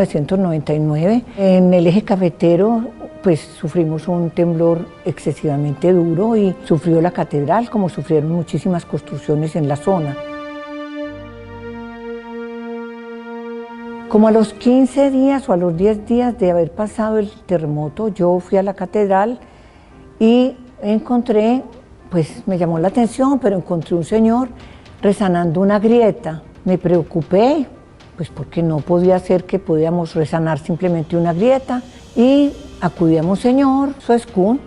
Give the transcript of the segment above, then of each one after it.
1999. En el eje cafetero pues sufrimos un temblor excesivamente duro y sufrió la catedral, como sufrieron muchísimas construcciones en la zona. Como a los 15 días o a los 10 días de haber pasado el terremoto, yo fui a la catedral y encontré, pues me llamó la atención, pero encontré un señor resanando una grieta. Me preocupé, pues porque no podía ser que podíamos resanar simplemente una grieta, y acudí a Monseñor Soescún,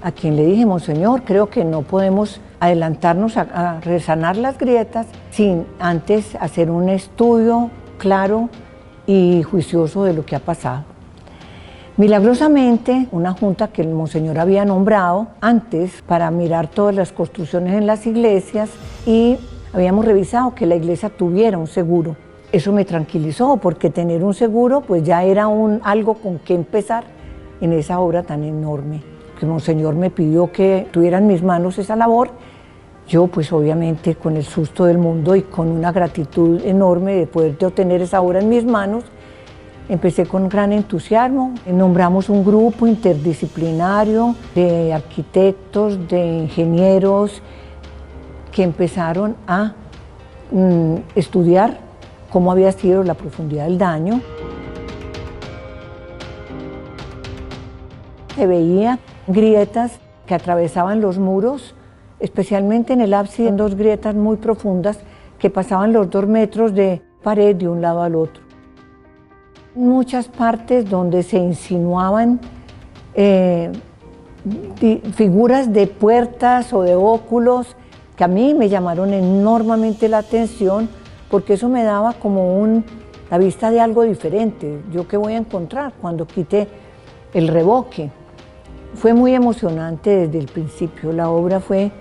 a quien le dije: Monseñor, creo que no podemos adelantarnos a resanar las grietas sin antes hacer un estudio claro y juicioso de lo que ha pasado. Milagrosamente, una junta que el Monseñor había nombrado antes para mirar todas las construcciones en las iglesias, y habíamos revisado que la iglesia tuviera un seguro. Eso me tranquilizó, porque tener un seguro pues ya era algo con que empezar en esa obra tan enorme. Que el Monseñor me pidió que tuviera en mis manos esa labor. Yo pues obviamente con el susto del mundo y con una gratitud enorme de poder obtener esa obra en mis manos, empecé con gran entusiasmo. Nombramos un grupo interdisciplinario de arquitectos, de ingenieros, que empezaron a estudiar cómo había sido la profundidad del daño. Se veía grietas que atravesaban los muros, especialmente en el ábside, en dos grietas muy profundas que pasaban los 2 metros de pared de un lado al otro. Muchas partes donde se insinuaban figuras de puertas o de óculos que a mí me llamaron enormemente la atención, porque eso me daba como la vista de algo diferente. ¿Yo qué voy a encontrar cuando quite el revoque? Fue muy emocionante desde el principio. La obra fue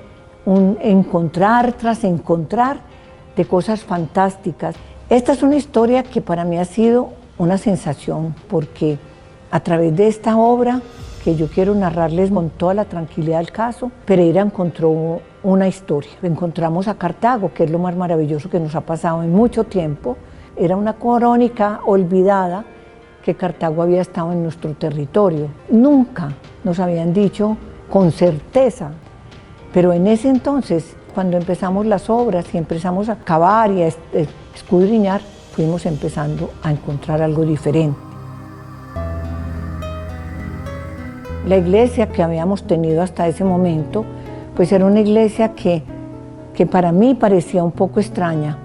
un encontrar tras encontrar de cosas fantásticas. Esta es una historia que para mí ha sido una sensación, porque a través de esta obra, que yo quiero narrarles con toda la tranquilidad del caso, Pereira encontró una historia. Encontramos a Cartago, que es lo más maravilloso que nos ha pasado en mucho tiempo. Era una crónica olvidada que Cartago había estado en nuestro territorio. Nunca nos habían dicho con certeza, pero en ese entonces, cuando empezamos las obras y empezamos a cavar y a escudriñar, fuimos empezando a encontrar algo diferente. La iglesia que habíamos tenido hasta ese momento, pues era una iglesia que para mí parecía un poco extraña.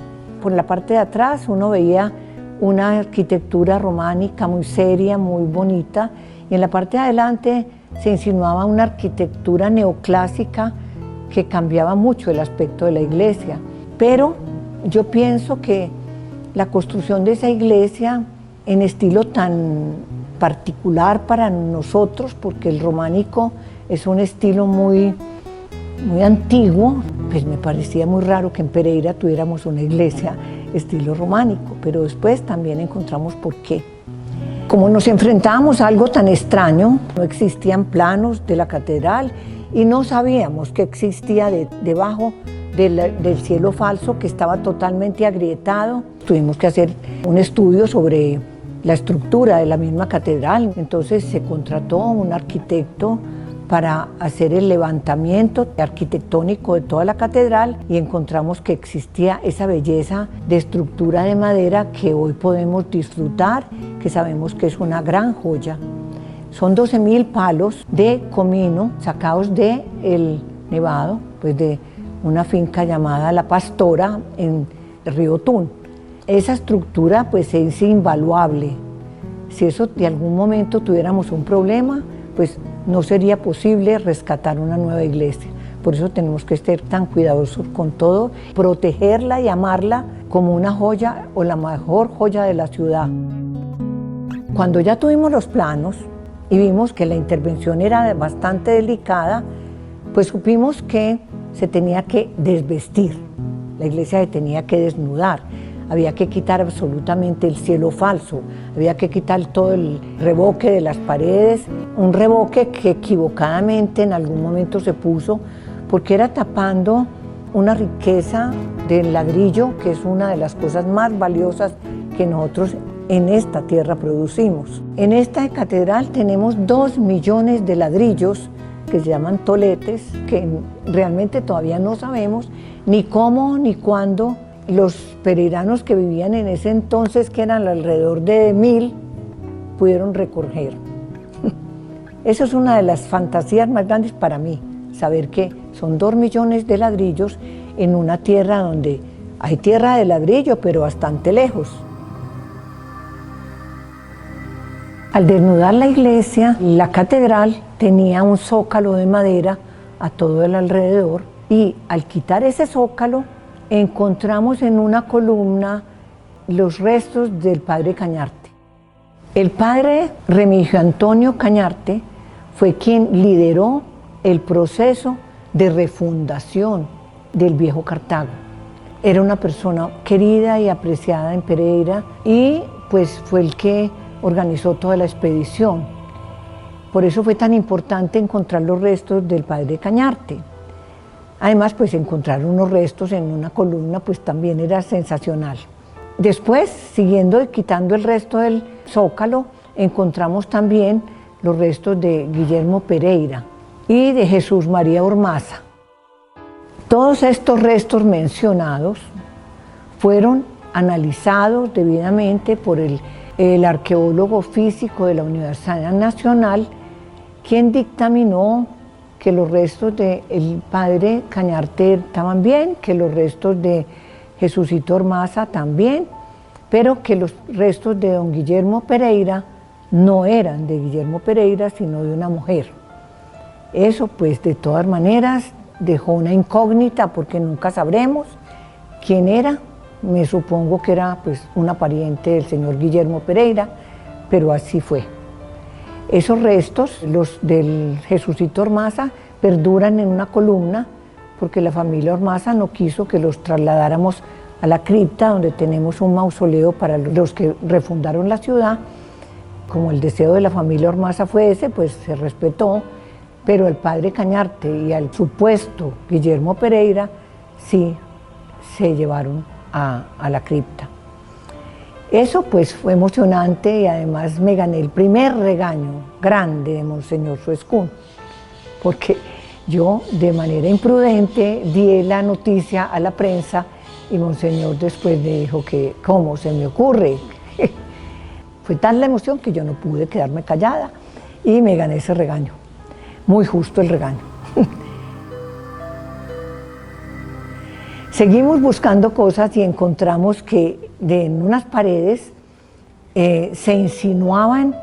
Por la parte de atrás uno veía una arquitectura románica muy seria, muy bonita, y en la parte de adelante se insinuaba una arquitectura neoclásica que cambiaba mucho el aspecto de la iglesia. Pero yo pienso que la construcción de esa iglesia en estilo tan particular para nosotros, porque el románico es un estilo muy antiguo, pues me parecía muy raro que en Pereira tuviéramos una iglesia estilo románico, pero después también encontramos por qué. Como nos enfrentábamos a algo tan extraño, no existían planos de la catedral y no sabíamos qué existía debajo del cielo falso, que estaba totalmente agrietado. Tuvimos que hacer un estudio sobre la estructura de la misma catedral. Entonces se contrató a un arquitecto para hacer el levantamiento arquitectónico de toda la catedral, y encontramos que existía esa belleza de estructura de madera que hoy podemos disfrutar, que sabemos que es una gran joya. Son 12.000 palos de comino sacados del Nevado, pues de una finca llamada La Pastora en el río Tun. Esa estructura pues es invaluable. Si eso de algún momento tuviéramos un problema, pues no sería posible rescatar una nueva iglesia. Por eso tenemos que estar tan cuidadosos con todo, protegerla y amarla como una joya o la mejor joya de la ciudad. Cuando ya tuvimos los planos y vimos que la intervención era bastante delicada, pues supimos que se tenía que desvestir, la iglesia se tenía que desnudar, había que quitar absolutamente el cielo falso, había que quitar todo el revoque de las paredes, un revoque que equivocadamente en algún momento se puso porque era tapando una riqueza del ladrillo, que es una de las cosas más valiosas que nosotros en esta tierra producimos. En esta catedral tenemos 2 millones de ladrillos que se llaman toletes, que realmente todavía no sabemos ni cómo ni cuándo los pereiranos que vivían en ese entonces, que eran alrededor de 1000, pudieron recoger. Eso es una de las fantasías más grandes para mí, saber que son 2 millones de ladrillos en una tierra donde hay tierra de ladrillo, pero bastante lejos. Al desnudar la iglesia, la catedral tenía un zócalo de madera a todo el alrededor, y al quitar ese zócalo encontramos en una columna los restos del padre Cañarte. El padre Remigio Antonio Cañarte fue quien lideró el proceso de refundación del viejo Cartago. Era una persona querida y apreciada en Pereira, y pues fue el que organizó toda la expedición. Por eso fue tan importante encontrar los restos del padre Cañarte. Además, pues encontrar unos restos en una columna pues también era sensacional. Después, siguiendo y quitando el resto del zócalo, encontramos también los restos de Guillermo Pereira y de Jesús María Ormaza. Todos estos restos mencionados fueron analizados debidamente por el arqueólogo físico de la Universidad Nacional, quien dictaminó que los restos del padre Cañarte estaban bien, que los restos de Jesucito Ormaza también, pero que los restos de don Guillermo Pereira no eran de Guillermo Pereira, sino de una mujer. Eso pues de todas maneras dejó una incógnita, porque nunca sabremos quién era. Me supongo que era pues una pariente del señor Guillermo Pereira, pero así fue. Esos restos, los del Jesucito Ormaza, perduran en una columna porque la familia Ormaza no quiso que los trasladáramos a la cripta, donde tenemos un mausoleo para los que refundaron la ciudad. Como el deseo de la familia Ormaza fue ese, pues se respetó, pero el padre Cañarte y al supuesto Guillermo Pereira sí se llevaron a la cripta. Eso pues fue emocionante, y además me gané el primer regaño grande de Monseñor Suescún, porque yo de manera imprudente di la noticia a la prensa, y Monseñor después me dijo que ¿cómo se me ocurre? Fue tal la emoción que yo no pude quedarme callada y me gané ese regaño, muy justo el regaño. Seguimos buscando cosas y encontramos que en unas paredes se insinuaban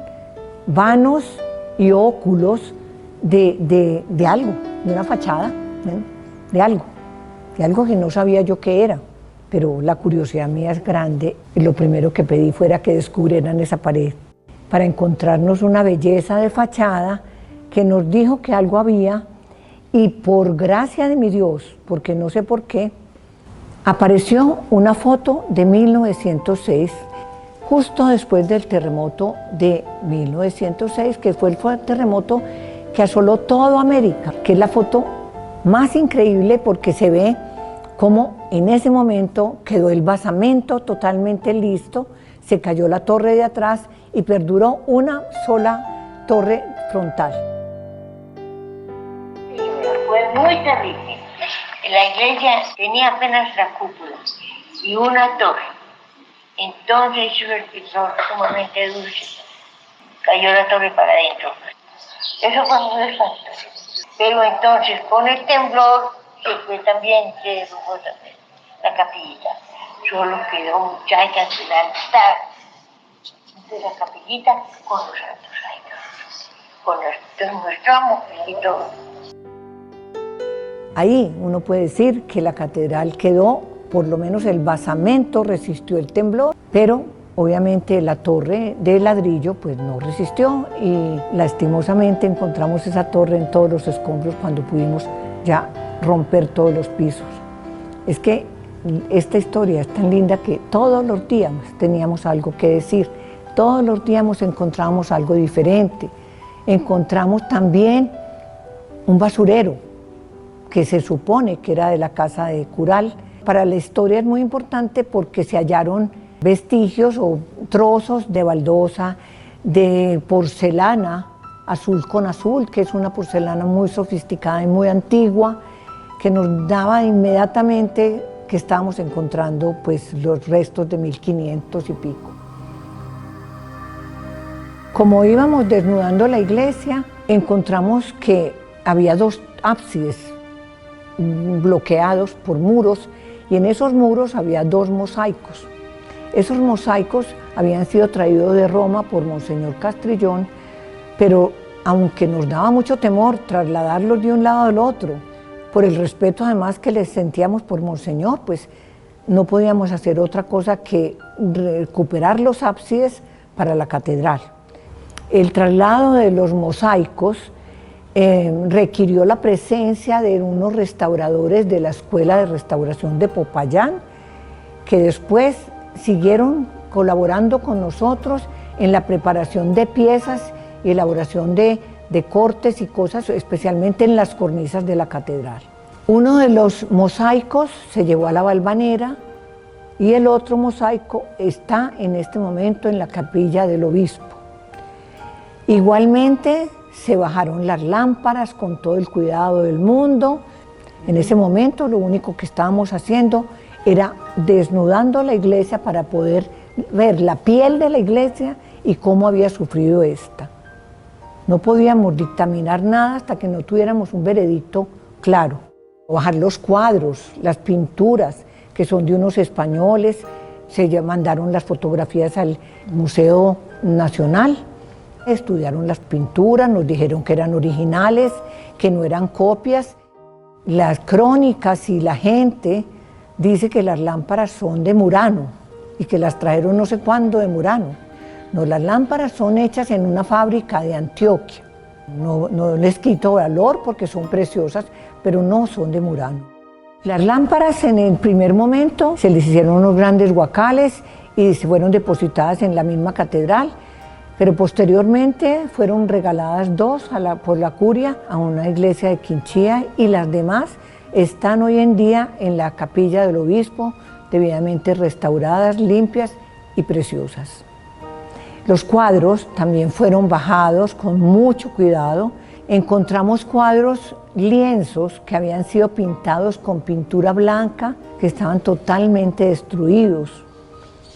vanos y óculos de algo, de una fachada, de algo que no sabía yo qué era, pero la curiosidad mía es grande, y lo primero que pedí fuera que descubrieran esa pared, para encontrarnos una belleza de fachada que nos dijo que algo había, y por gracia de mi Dios, porque no sé por qué, apareció una foto de 1906, justo después del terremoto de 1906, que fue el terremoto que asoló toda América, que es la foto más increíble porque se ve cómo en ese momento quedó el basamento totalmente listo, se cayó la torre de atrás y perduró una sola torre frontal. Sí, fue muy terrible. La iglesia tenía apenas la cúpula y una torre. Entonces hizo el temblor sumamente dulce. Cayó la torre para adentro. Eso fue muy espantoso. Pero entonces con el temblor se fue también, se derrumbó también la capillita. Solo quedó muchachas del altar de la capillita con los santos ahí, con nuestro amor y todo. Ahí uno puede decir que la catedral quedó, por lo menos el basamento resistió el temblor, pero obviamente la torre de ladrillo pues no resistió, y lastimosamente encontramos esa torre en todos los escombros cuando pudimos ya romper todos los pisos. Es que esta historia es tan linda que todos los días teníamos algo que decir, todos los días encontrábamos algo diferente. Encontramos también un basurero, que se supone que era de la casa de Cural. Para la historia es muy importante porque se hallaron vestigios o trozos de baldosa, de porcelana azul con azul, que es una porcelana muy sofisticada y muy antigua, que nos daba inmediatamente que estábamos encontrando pues los restos de 1500 y pico. Como íbamos desnudando la iglesia, encontramos que había dos ábsides bloqueados por muros, y en esos muros había dos mosaicos. Esos mosaicos habían sido traídos de Roma por Monseñor Castrillón, pero aunque nos daba mucho temor trasladarlos de un lado al otro, por el respeto además que les sentíamos por Monseñor, pues no podíamos hacer otra cosa que recuperar los ábsides para la catedral. El traslado de los mosaicos requirió la presencia de unos restauradores de la Escuela de Restauración de Popayán, que después siguieron colaborando con nosotros en la preparación de piezas y elaboración de cortes y cosas, especialmente en las cornisas de la catedral. Uno de los mosaicos se llevó a la Valvanera y el otro mosaico está en este momento en la capilla del obispo. Igualmente se bajaron las lámparas con todo el cuidado del mundo. En ese momento lo único que estábamos haciendo era desnudando la iglesia para poder ver la piel de la iglesia y cómo había sufrido esta. No podíamos dictaminar nada hasta que no tuviéramos un veredicto claro. Bajar los cuadros, las pinturas, que son de unos españoles, se mandaron las fotografías al Museo Nacional, estudiaron las pinturas, nos dijeron que eran originales, que no eran copias. Las crónicas y la gente dice que las lámparas son de Murano y que las trajeron no sé cuándo de Murano. No, las lámparas son hechas en una fábrica de Antioquia. No les quito valor porque son preciosas, pero no son de Murano. Las lámparas en el primer momento se les hicieron unos grandes guacales y se fueron depositadas en la misma catedral, pero posteriormente fueron regaladas dos por la curia a una iglesia de Quinchía, y las demás están hoy en día en la capilla del obispo, debidamente restauradas, limpias y preciosas. Los cuadros también fueron bajados con mucho cuidado. Encontramos cuadros, lienzos que habían sido pintados con pintura blanca, que estaban totalmente destruidos.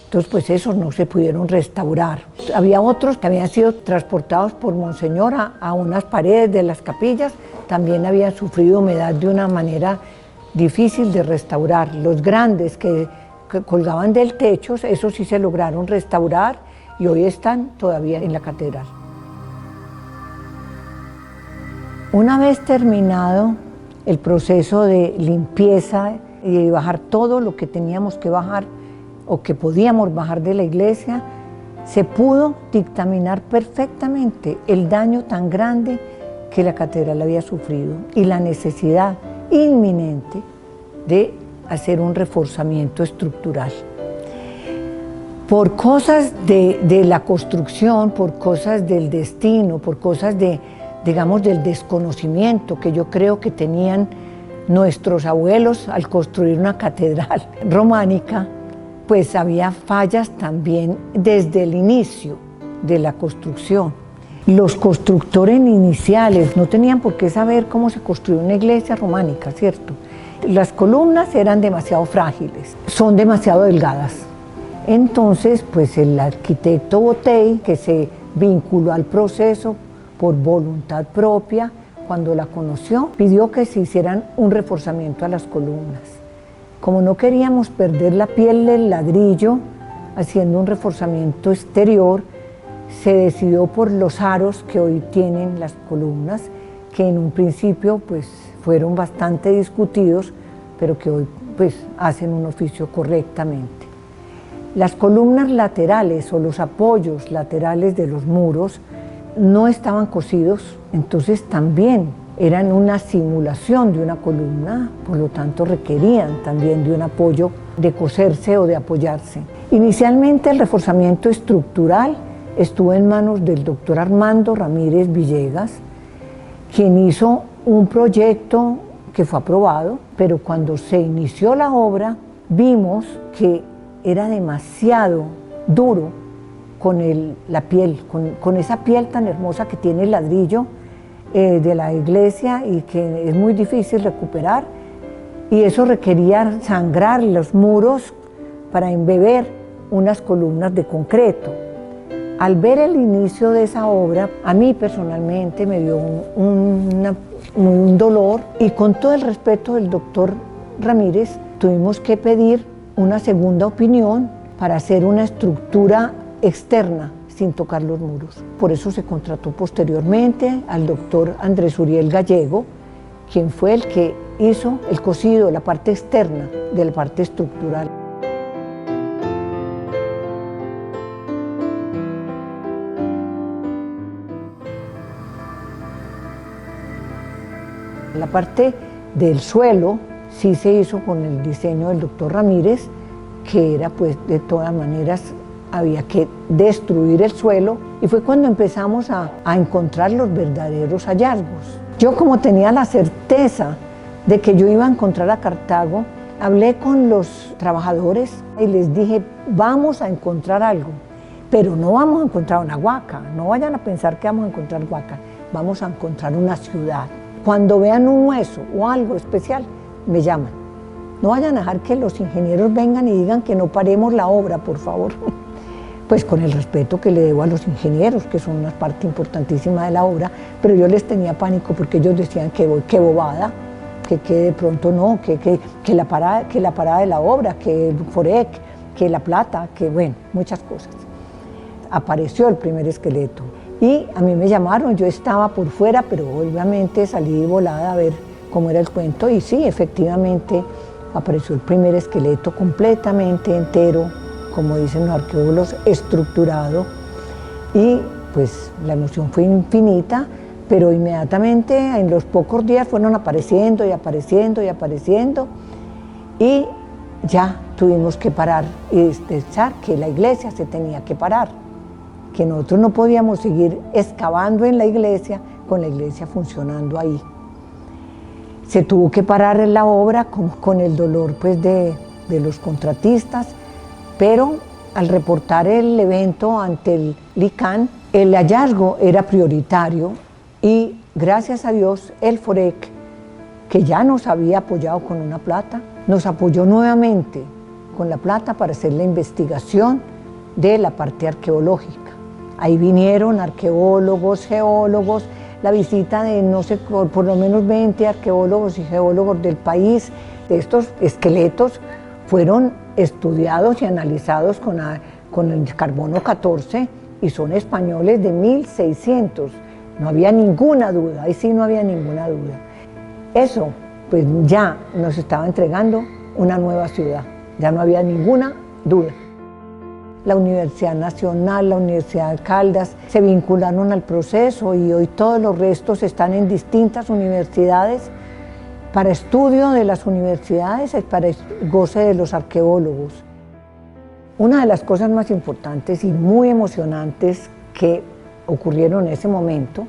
Entonces, pues esos no se pudieron restaurar. Había otros que habían sido transportados por Monseñor a unas paredes de las capillas, también habían sufrido humedad de una manera difícil de restaurar. Los grandes que colgaban del techo, esos sí se lograron restaurar y hoy están todavía en la catedral. Una vez terminado el proceso de limpieza y de bajar todo lo que teníamos que bajar o que podíamos bajar de la iglesia, se pudo dictaminar perfectamente el daño tan grande que la catedral había sufrido y la necesidad inminente de hacer un reforzamiento estructural. Por cosas de la construcción, por cosas del destino, por cosas digamos, del desconocimiento que yo creo que tenían nuestros abuelos al construir una catedral románica, pues había fallas también desde el inicio de la construcción. Los constructores iniciales no tenían por qué saber cómo se construyó una iglesia románica, ¿cierto? Las columnas eran demasiado frágiles, son demasiado delgadas. Entonces, pues el arquitecto Botey, que se vinculó al proceso por voluntad propia, cuando la conoció, pidió que se hicieran un reforzamiento a las columnas. Como no queríamos perder la piel del ladrillo, haciendo un reforzamiento exterior, se decidió por los aros que hoy tienen las columnas, que en un principio pues, fueron bastante discutidos, pero que hoy pues, hacen un oficio correctamente. Las columnas laterales o los apoyos laterales de los muros no estaban cosidos, entonces también eran una simulación de una columna, por lo tanto requerían también de un apoyo de coserse o de apoyarse. Inicialmente el reforzamiento estructural estuvo en manos del doctor Armando Ramírez Villegas, quien hizo un proyecto que fue aprobado, pero cuando se inició la obra vimos que era demasiado duro con la piel, con esa piel tan hermosa que tiene el ladrillo de la iglesia y que es muy difícil recuperar, y eso requería sangrar los muros para embeber unas columnas de concreto. Al ver el inicio de esa obra, a mí personalmente me dio un dolor, y con todo el respeto del doctor Ramírez tuvimos que pedir una segunda opinión para hacer una estructura externa sin tocar los muros. Por eso se contrató posteriormente al doctor Andrés Uriel Gallego, quien fue el que hizo el cosido, la parte externa de la parte estructural. La parte del suelo sí se hizo con el diseño del doctor Ramírez, que era pues de todas maneras había que destruir el suelo, y fue cuando empezamos a encontrar los verdaderos hallazgos. Yo, como tenía la certeza de que yo iba a encontrar a Cartago, hablé con los trabajadores y les dije, vamos a encontrar algo, pero no vamos a encontrar una huaca, no vayan a pensar que vamos a encontrar huaca, vamos a encontrar una ciudad. Cuando vean un hueso o algo especial, me llaman. No vayan a dejar que los ingenieros vengan y digan que no paremos la obra, por favor. Pues con el respeto que le debo a los ingenieros, que son una parte importantísima de la obra, pero yo les tenía pánico porque ellos decían que bobada, que de pronto no, que la parada de la obra, que el Forec, que la plata, que bueno, muchas cosas. Apareció el primer esqueleto y a mí me llamaron, yo estaba por fuera, pero obviamente salí volada a ver cómo era el cuento, y sí, efectivamente apareció el primer esqueleto completamente entero, como dicen los arqueólogos, estructurado, y pues la emoción fue infinita, pero inmediatamente en los pocos días fueron apareciendo y apareciendo y apareciendo, y ya tuvimos que parar y pensar que la iglesia se tenía que parar, que nosotros no podíamos seguir excavando en la iglesia con la iglesia funcionando ahí. Se tuvo que parar en la obra con el dolor pues de los contratistas, pero al reportar el evento ante el LICAN, el hallazgo era prioritario, y gracias a Dios el Forec, que ya nos había apoyado con una plata, nos apoyó nuevamente con la plata para hacer la investigación de la parte arqueológica. Ahí vinieron arqueólogos, geólogos, la visita de no sé, por lo menos 20 arqueólogos y geólogos del país. Estos esqueletos fueron estudiados y analizados con el carbono 14 y son españoles de 1600. No había ninguna duda, ahí sí no había ninguna duda. Eso pues ya nos estaba entregando una nueva ciudad, ya no había ninguna duda. La Universidad Nacional, la Universidad de Caldas se vincularon al proceso, y hoy todos los restos están en distintas universidades para estudio de las universidades, es para goce de los arqueólogos. Una de las cosas más importantes y muy emocionantes que ocurrieron en ese momento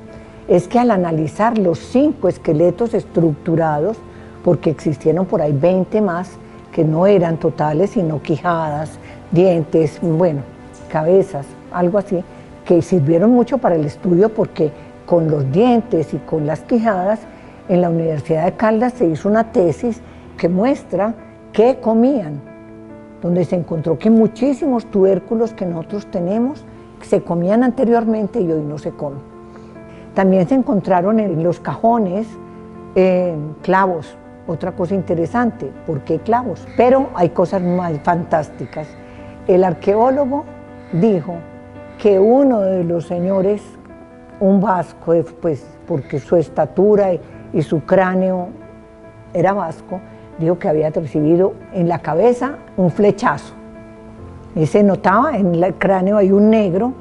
es que al analizar los 5 esqueletos estructurados, porque existieron por ahí 20 más que no eran totales, sino quijadas, dientes, bueno, cabezas, algo así, que sirvieron mucho para el estudio, porque con los dientes y con las quijadas en la Universidad de Caldas se hizo una tesis que muestra qué comían, donde se encontró que muchísimos tubérculos que nosotros tenemos se comían anteriormente y hoy no se comen. También se encontraron en los cajones clavos, otra cosa interesante, ¿por qué clavos? Pero hay cosas más fantásticas. El arqueólogo dijo que uno de los señores, un vasco, pues, porque su estatura y su cráneo era vasco, dijo que había recibido en la cabeza un flechazo. Y se notaba en el cráneo hay un negro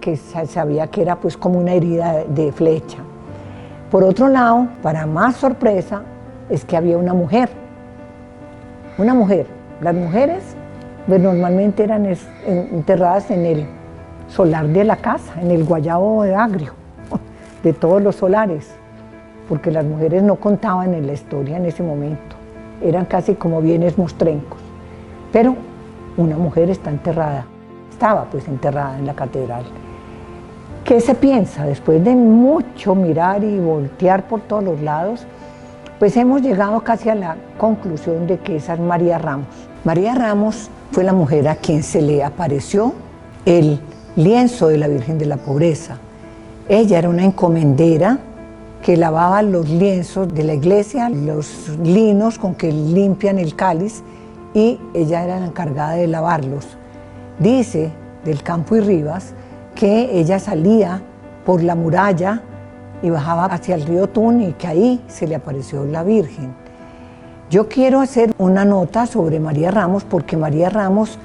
que sabía que era pues como una herida de flecha. Por otro lado, para más sorpresa, es que había una mujer. Una mujer. Las mujeres pues, normalmente eran enterradas en el solar de la casa, en el guayabo agrio, de todos los solares, porque las mujeres no contaban en la historia en ese momento, eran casi como bienes mostrencos. Pero una mujer está enterrada, estaba pues enterrada en la catedral. ¿Qué se piensa? Después de mucho mirar y voltear por todos los lados, pues hemos llegado casi a la conclusión de que esa es María Ramos. María Ramos fue la mujer a quien se le apareció el lienzo de la Virgen de la Pobreza. Ella era una encomendera que lavaba los lienzos de la iglesia, los linos con que limpian el cáliz, y ella era la encargada de lavarlos. Dice del Campo y Rivas que ella salía por la muralla y bajaba hacia el río Tun y que ahí se le apareció la Virgen. Yo quiero hacer una nota sobre María Ramos porque María Ramos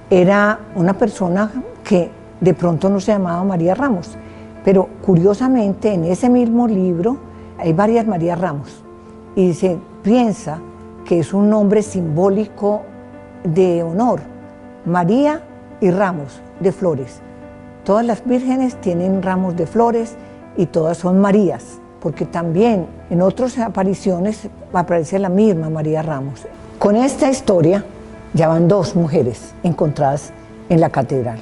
era una persona que de pronto no se llamaba María Ramos, pero curiosamente en ese mismo libro hay varias María Ramos y se piensa que es un nombre simbólico de honor, María y Ramos de flores. Todas las vírgenes tienen ramos de flores y todas son Marías, porque también en otras apariciones aparece la misma María Ramos. Con esta historia ya van dos mujeres encontradas en la catedral.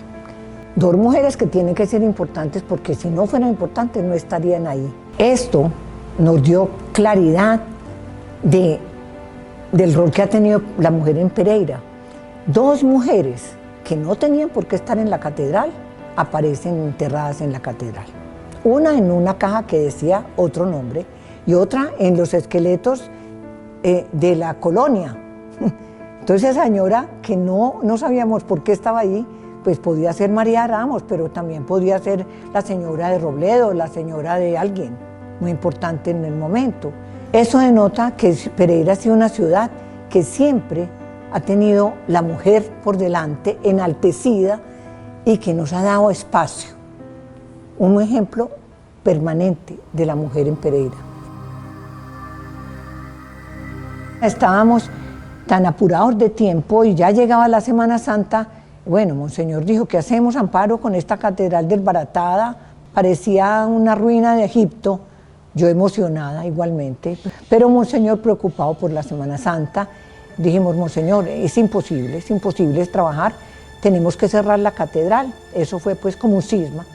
Dos mujeres que tienen que ser importantes porque si no fueran importantes no estarían ahí. Esto nos dio claridad del rol que ha tenido la mujer en Pereira. Dos mujeres que no tenían por qué estar en la catedral aparecen enterradas en la catedral. Una en una caja que decía otro nombre y otra en los esqueletos de la colonia. Entonces esa señora que no sabíamos por qué estaba ahí, pues podía ser María Ramos, pero también podía ser la señora de Robledo, la señora de alguien muy importante en el momento. Eso denota que Pereira ha sido una ciudad que siempre ha tenido la mujer por delante, enaltecida, y que nos ha dado espacio. Un ejemplo permanente de la mujer en Pereira. Estábamos tan apurados de tiempo y ya llegaba la Semana Santa. Bueno, Monseñor dijo, ¿qué hacemos, Amparo, con esta catedral desbaratada? Parecía una ruina de Egipto. Yo emocionada igualmente, pero Monseñor preocupado por la Semana Santa. Dijimos, Monseñor, es imposible trabajar, tenemos que cerrar la catedral. Eso fue pues como un cisma.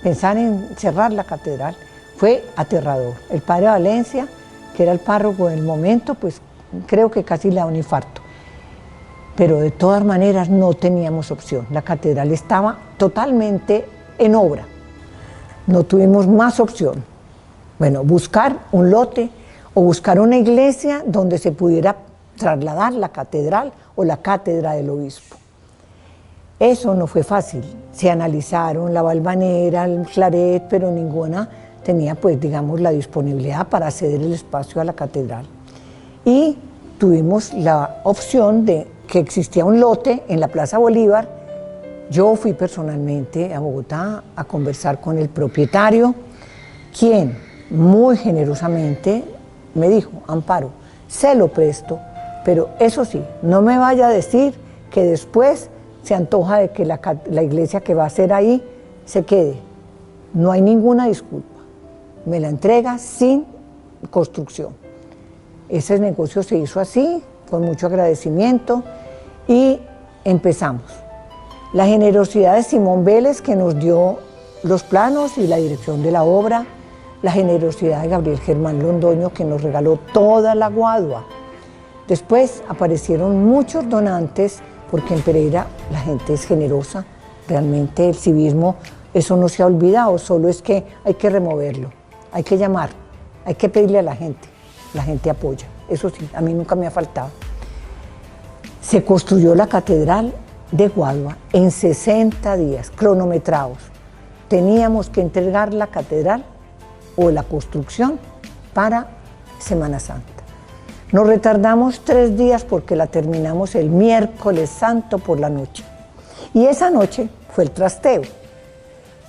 Pensar en cerrar la catedral fue aterrador. El padre Valencia, que era el párroco del momento, pues creo que casi le da un infarto. Pero de todas maneras no teníamos opción. La catedral estaba totalmente en obra. No tuvimos más opción. Bueno, buscar un lote o buscar una iglesia donde se pudiera trasladar la catedral o la cátedra del obispo. Eso no fue fácil. Se analizaron la Valvanera, el Claret, pero ninguna tenía, pues, digamos, la disponibilidad para ceder el espacio a la catedral. Y tuvimos la opción de que existía un lote en la Plaza Bolívar. Yo fui personalmente a Bogotá a conversar con el propietario, quien muy generosamente me dijo, Amparo, se lo presto, pero eso sí, no me vaya a decir que después se antoja de que la iglesia que va a hacer ahí se quede. No hay ninguna disculpa. Me la entrega sin construcción. Ese negocio se hizo así, con mucho agradecimiento, y empezamos. La generosidad de Simón Vélez, que nos dio los planos y la dirección de la obra, la generosidad de Gabriel Germán Londoño, que nos regaló toda la guadua. Después aparecieron muchos donantes, porque en Pereira la gente es generosa, realmente el civismo, eso no se ha olvidado, solo es que hay que removerlo, hay que llamar, hay que pedirle a la gente apoya, eso sí, a mí nunca me ha faltado. Se construyó la catedral de Guadua en 60 días, cronometrados. Teníamos que entregar la catedral o la construcción para Semana Santa. Nos retardamos 3 días porque la terminamos el miércoles santo por la noche. Y esa noche fue el trasteo.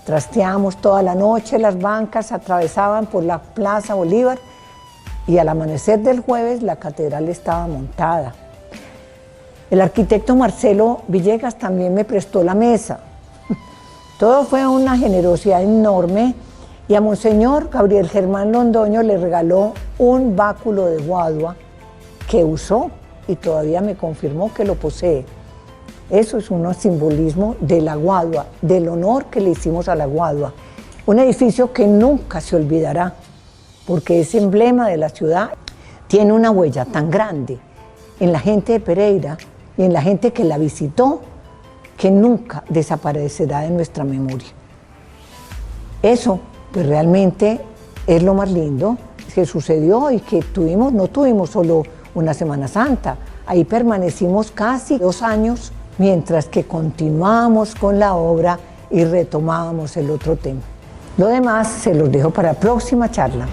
Trasteamos toda la noche, las bancas atravesaban por la Plaza Bolívar y al amanecer del jueves la catedral estaba montada. El arquitecto Marcelo Villegas también me prestó la mesa. Todo fue una generosidad enorme y a Monseñor Gabriel Germán Londoño le regaló un báculo de Guadua que usó y todavía me confirmó que lo posee. Eso es un simbolismo de la Guadua, del honor que le hicimos a la Guadua. Un edificio que nunca se olvidará, porque es emblema de la ciudad. Tiene una huella tan grande en la gente de Pereira y en la gente que la visitó, que nunca desaparecerá de nuestra memoria. Eso, pues realmente es lo más lindo que sucedió y que no tuvimos solo una Semana Santa, ahí permanecimos casi 2 años, mientras que continuamos con la obra y retomábamos el otro tema. Lo demás se los dejo para la próxima charla.